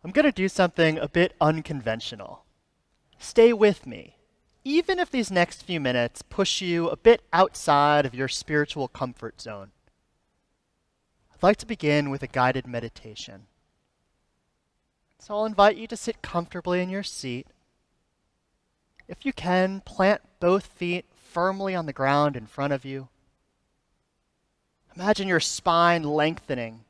I'm going to do something a bit unconventional. Stay with me, even if these next few minutes push you a bit outside of your spiritual comfort zone. I'd like to begin with a guided meditation. So I'll invite you to sit comfortably in your seat. If you can, plant both feet firmly on the ground in front of you. Imagine your spine lengthening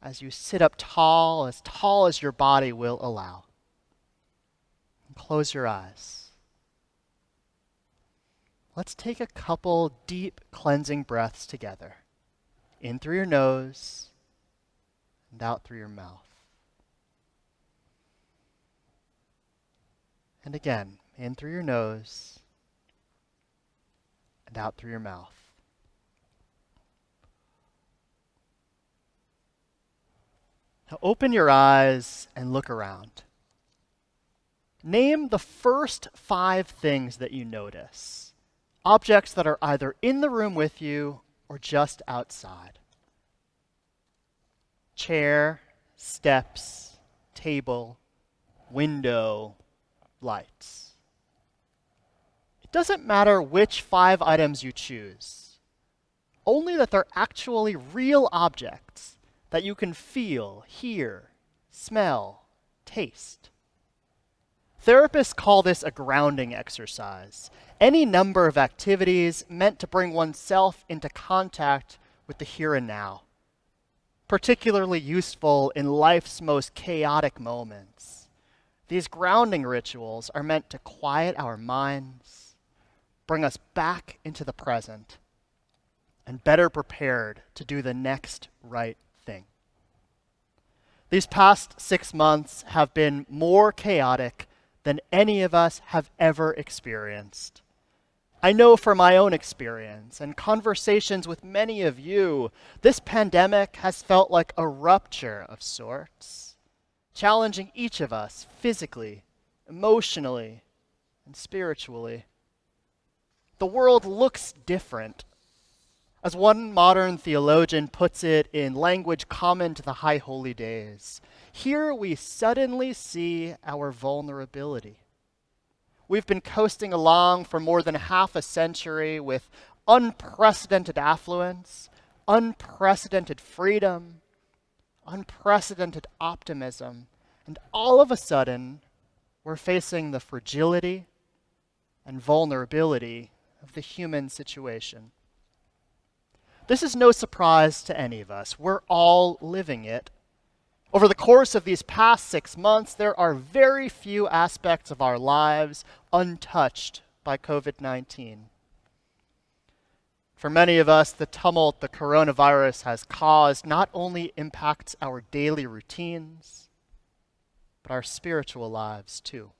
as you sit up tall as your body will allow. And close your eyes. Let's take a couple deep cleansing breaths together. In through your nose and out through your mouth. And again, in through your nose and out through your mouth. Now open your eyes and look around. Name the first 5 things that you notice. Objects that are either in the room with you or just outside. Chair, steps, table, window, lights. It doesn't matter which 5 items you choose, only that they're actually real objects that you can feel, hear, smell, taste. Therapists call this a grounding exercise. Any number of activities meant to bring oneself into contact with the here and now. Particularly useful in life's most chaotic moments. These grounding rituals are meant to quiet our minds, bring us back into the present, and better prepared to do the next right thing. These past 6 months have been more chaotic than any of us have ever experienced. I know from my own experience and conversations with many of you, this pandemic has felt like a rupture of sorts, challenging each of us physically, emotionally, and spiritually. The world looks different. As one modern theologian puts it in language common to the High Holy Days, here we suddenly see our vulnerability. We've been coasting along for more than half a century with unprecedented affluence, unprecedented freedom, unprecedented optimism, and all of a sudden, we're facing the fragility and vulnerability of the human situation. This is no surprise to any of us. We're all living it. Over the course of these past 6 months, there are very few aspects of our lives untouched by COVID-19. For many of us, the tumult the coronavirus has caused not only impacts our daily routines, but our spiritual lives too.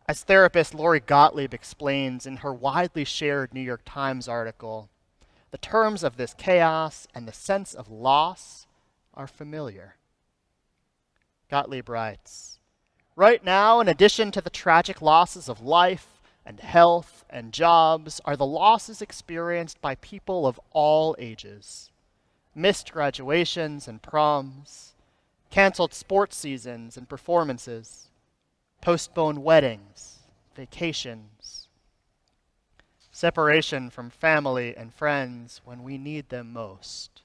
As therapist Lori Gottlieb explains in her widely shared New York Times article, the terms of this chaos and the sense of loss are familiar. Gottlieb writes, "Right now, in addition to the tragic losses of life and health and jobs, are the losses experienced by people of all ages. Missed graduations and proms, canceled sports seasons and performances, postponed weddings, vacations, separation from family and friends when we need them most.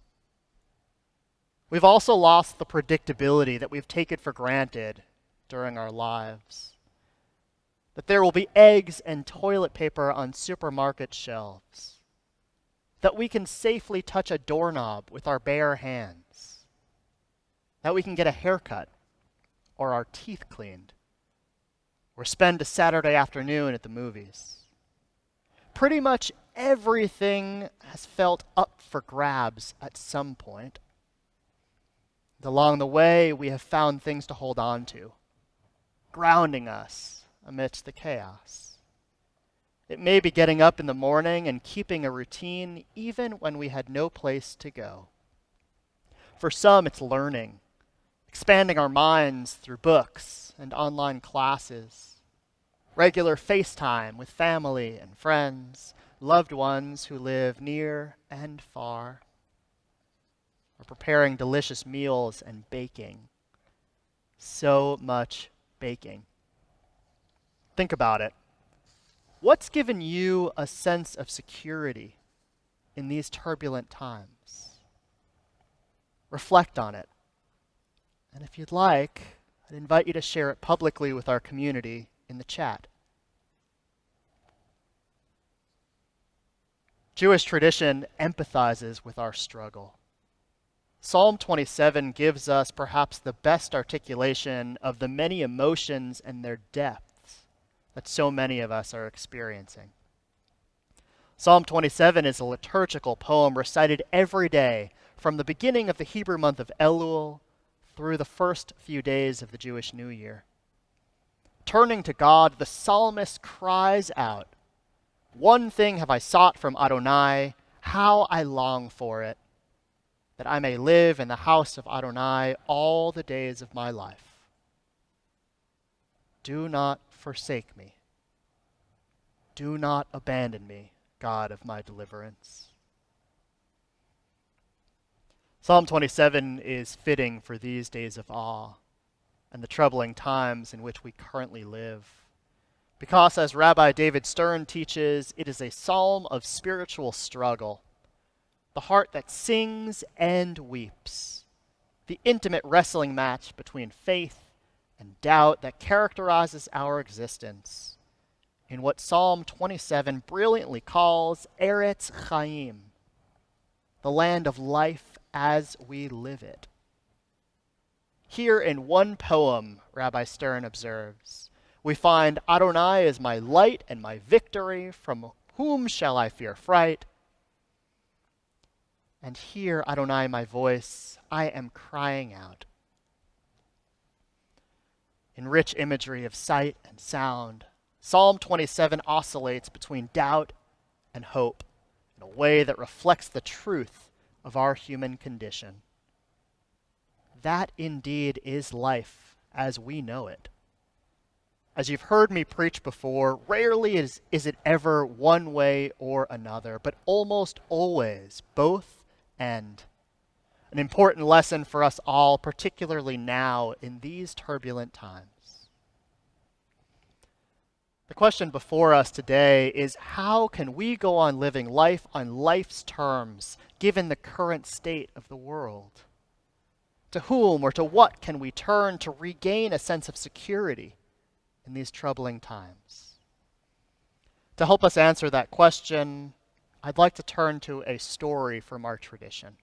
We've also lost the predictability that we've taken for granted during our lives. That there will be eggs and toilet paper on supermarket shelves. That we can safely touch a doorknob with our bare hands. That we can get a haircut or our teeth cleaned. Or spend a Saturday afternoon at the movies. Pretty much everything has felt up for grabs at some point. And along the way, we have found things to hold on to, grounding us amidst the chaos. It may be getting up in the morning and keeping a routine even when we had no place to go. For some, it's learning, expanding our minds through books and online classes, regular FaceTime with family and friends, loved ones who live near and far, or preparing delicious meals and baking, So much baking. Think about it. What's given you a sense of security in these turbulent times? Reflect on it. And if you'd like, I'd invite you to share it publicly with our community in the chat. Jewish tradition empathizes with our struggle. Psalm 27 gives us perhaps the best articulation of the many emotions and their depths that so many of us are experiencing. Psalm 27 is a liturgical poem recited every day from the beginning of the Hebrew month of Elul through the first few days of the Jewish New Year. Turning to God, the psalmist cries out, "One thing have I sought from Adonai, how I long for it, that I may live in the house of Adonai all the days of my life. Do not forsake me. Do not abandon me, God of my deliverance." Psalm 27 is fitting for these days of awe and the troubling times in which we currently live. Because, as Rabbi David Stern teaches, it is a psalm of spiritual struggle, the heart that sings and weeps, the intimate wrestling match between faith and doubt that characterizes our existence in what Psalm 27 brilliantly calls Eretz Chaim, the land of life as we live it. Here in one poem, Rabbi Stern observes, we find Adonai is my light and my victory, from whom shall I fear fright? And hear, Adonai, my voice, I am crying out. In rich imagery of sight and sound, Psalm 27 oscillates between doubt and hope in a way that reflects the truth of our human condition. That indeed is life as we know it. As you've heard me preach before, rarely is it ever one way or another, but almost always both and. An important lesson for us all, particularly now in these turbulent times. The question before us today is, how can we go on living life on life's terms, given the current state of the world? To whom or to what can we turn to regain a sense of security in these troubling times? To help us answer that question, I'd like to turn to a story from our tradition.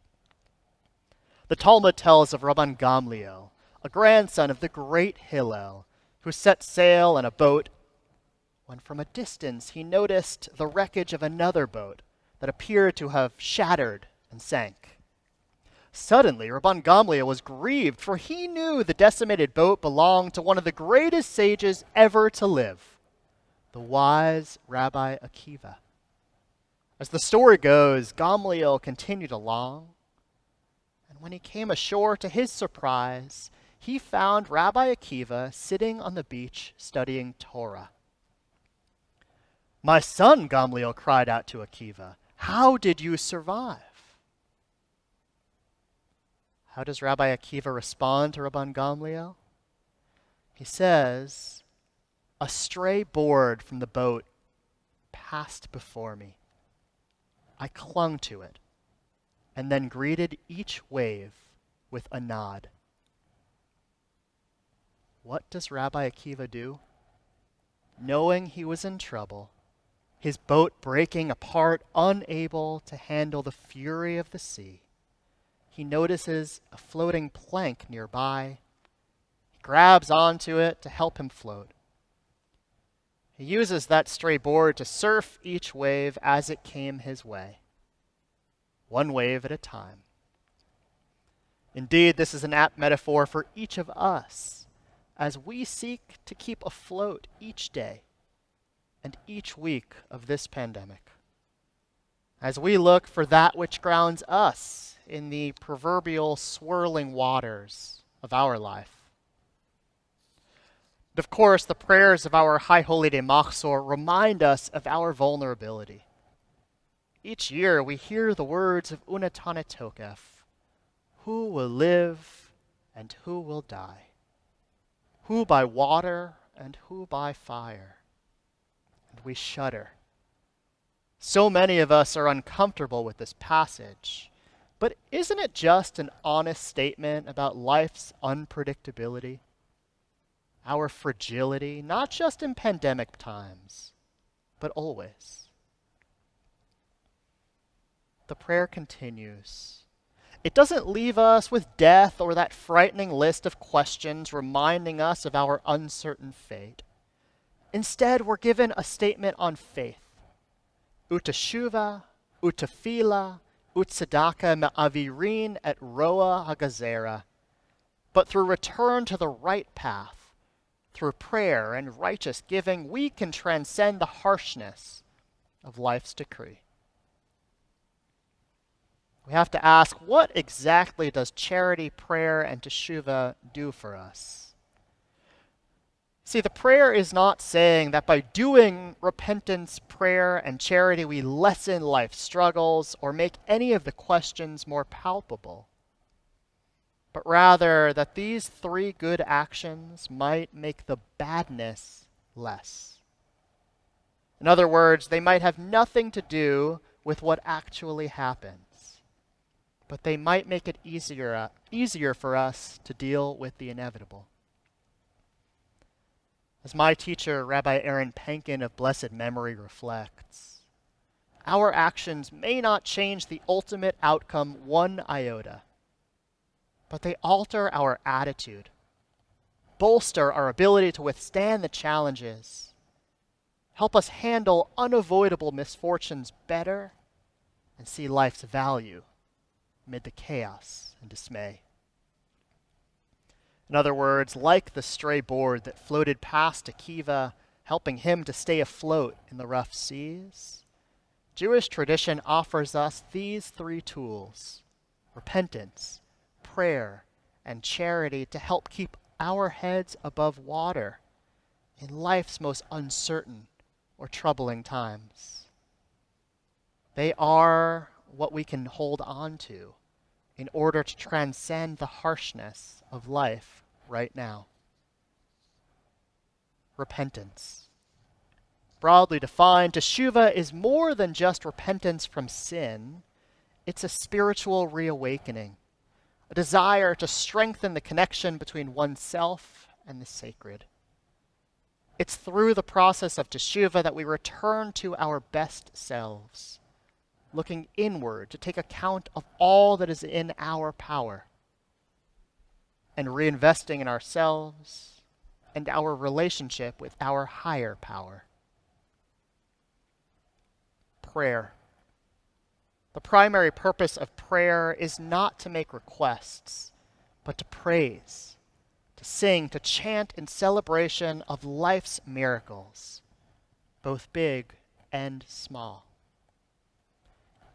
The Talmud tells of Rabban Gamliel, a grandson of the great Hillel, who set sail in a boat when from a distance he noticed the wreckage of another boat that appeared to have shattered and sank. Suddenly, Rabban Gamliel was grieved, for he knew the decimated boat belonged to one of the greatest sages ever to live, the wise Rabbi Akiva. As the story goes, Gamliel continued along, and when he came ashore, to his surprise, he found Rabbi Akiva sitting on the beach studying Torah. "My son," Gamliel cried out to Akiva, "how did you survive?" How does Rabbi Akiva respond to Rabban Gamliel? He says, "A stray board from the boat passed before me. I clung to it and then greeted each wave with a nod." What does Rabbi Akiva do? Knowing he was in trouble, his boat breaking apart, unable to handle the fury of the sea, he notices a floating plank nearby. He grabs onto it to help him float. He uses that stray board to surf each wave as it came his way, one wave at a time. Indeed, this is an apt metaphor for each of us as we seek to keep afloat each day and each week of this pandemic, as we look for that which grounds us in the proverbial swirling waters of our life. And of course, the prayers of our High Holy Day Machzor remind us of our vulnerability. Each year we hear the words of Unatane Tokef, who will live and who will die. who by water and who by fire. And we shudder. So many of us are uncomfortable with this passage, but isn't it just an honest statement about life's unpredictability? Our fragility, not just in pandemic times, but always. The prayer continues. It doesn't leave us with death or that frightening list of questions reminding us of our uncertain fate. Instead, we're given a statement on faith. U'teshuva, u'tefila, u'tzedaka me'avirin et roa hagazera. But through return to the right path, through prayer and righteous giving, we can transcend the harshness of life's decree. We have to ask, what exactly does charity, prayer, and teshuvah do for us? See, the prayer is not saying that by doing repentance, prayer, and charity, we lessen life's struggles or make any of the questions more palpable, but rather that these three good actions might make the badness less. In other words, they might have nothing to do with what actually happens, but they might make it easier for us to deal with the inevitable. As my teacher, Rabbi Aaron Pankin of blessed memory, reflects, our actions may not change the ultimate outcome one iota, but they alter our attitude, bolster our ability to withstand the challenges, help us handle unavoidable misfortunes better, and see life's value amid the chaos and dismay. In other words, like the stray board that floated past Akiva, helping him to stay afloat in the rough seas, Jewish tradition offers us these three tools: repentance, prayer, and charity to help keep our heads above water in life's most uncertain or troubling times. They are what we can hold on to in order to transcend the harshness of life right now. Repentance. Broadly defined, teshuvah is more than just repentance from sin. It's a spiritual reawakening, a desire to strengthen the connection between oneself and the sacred. It's through the process of teshuvah that we return to our best selves, looking inward to take account of all that is in our power, and reinvesting in ourselves and our relationship with our higher power. Prayer. The primary purpose of prayer is not to make requests, but to praise, to sing, to chant in celebration of life's miracles, both big and small.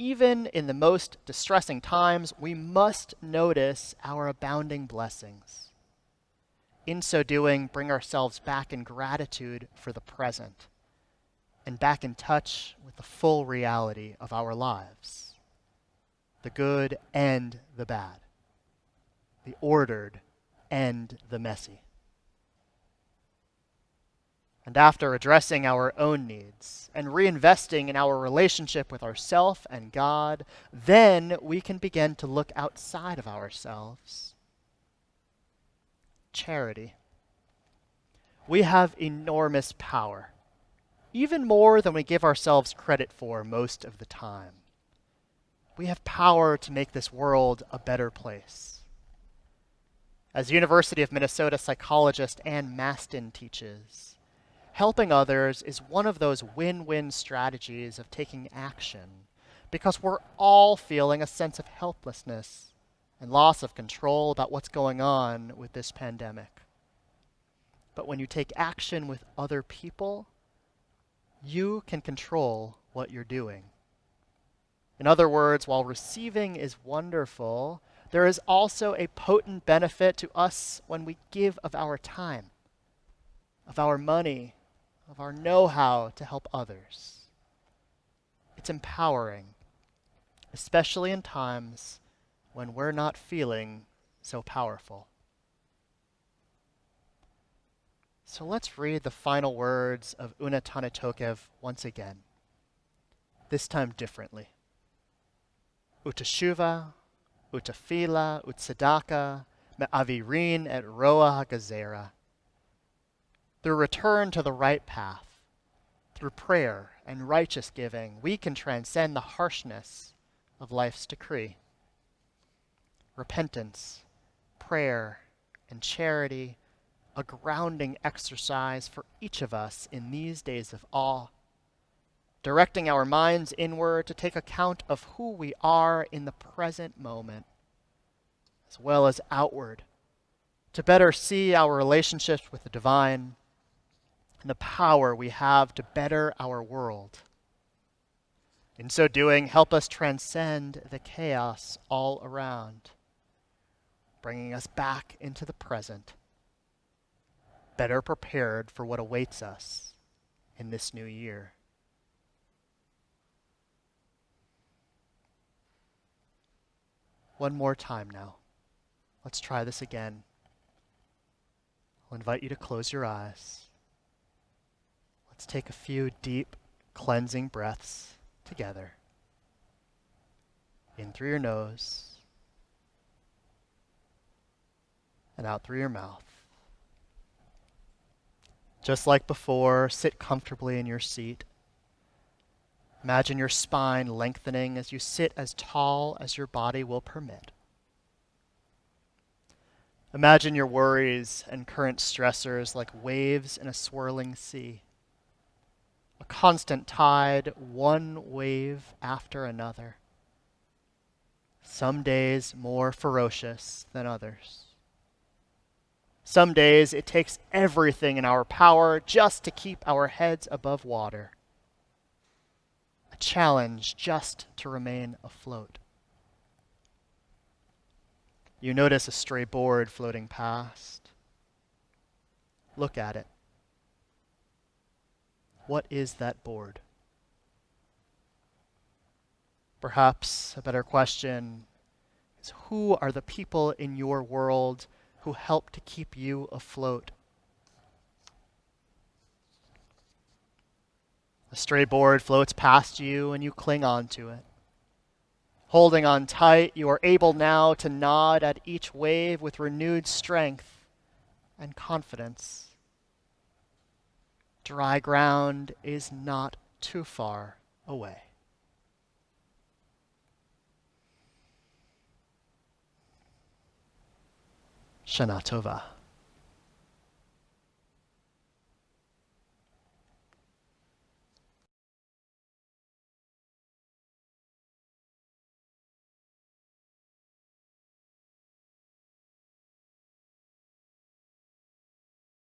Even in the most distressing times, we must notice our abounding blessings. In so doing, bring ourselves back in gratitude for the present and back in touch with the full reality of our lives, the good and the bad, the ordered and the messy. And after addressing our own needs and reinvesting in our relationship with ourself and God, then we can begin to look outside of ourselves. Charity. We have enormous power, even more than we give ourselves credit for most of the time. We have power to make this world a better place. As University of Minnesota psychologist Ann Mastin teaches, helping others is one of those win-win strategies of taking action, because we're all feeling a sense of helplessness and loss of control about what's going on with this pandemic. But when you take action with other people, you can control what you're doing. In other words, while receiving is wonderful, there is also a potent benefit to us when we give of our time, of our money, of our know-how to help others. It's empowering, especially in times when we're not feeling so powerful. So let's read the final words of Unatane Tokev once again, this time differently. Utashuva, utafila, utsadaka, me'avirin et roa hagazera. Through return to the right path, through prayer and righteous giving, we can transcend the harshness of life's decree. Repentance, prayer, and charity, a grounding exercise for each of us in these days of awe, directing our minds inward to take account of who we are in the present moment, as well as outward, to better see our relationships with the divine and the power we have to better our world. In so doing, help us transcend the chaos all around, bringing us back into the present, better prepared for what awaits us in this new year. One more time now. Let's try this again. I'll invite you to close your eyes. Let's take a few deep, cleansing breaths together. In through your nose and out through your mouth. Just like before, sit comfortably in your seat. Imagine your spine lengthening as you sit as tall as your body will permit. Imagine your worries and current stressors like waves in a swirling sea. A constant tide, one wave after another. Some days more ferocious than others. Some days it takes everything in our power just to keep our heads above water. A challenge just to remain afloat. You notice a stray board floating past. Look at it. What is that board? Perhaps a better question is, who are the people in your world who help to keep you afloat? A stray board floats past you and you cling on to it. Holding on tight, you are able now to nod at each wave with renewed strength and confidence. Dry ground is not too far away. Shana Tova.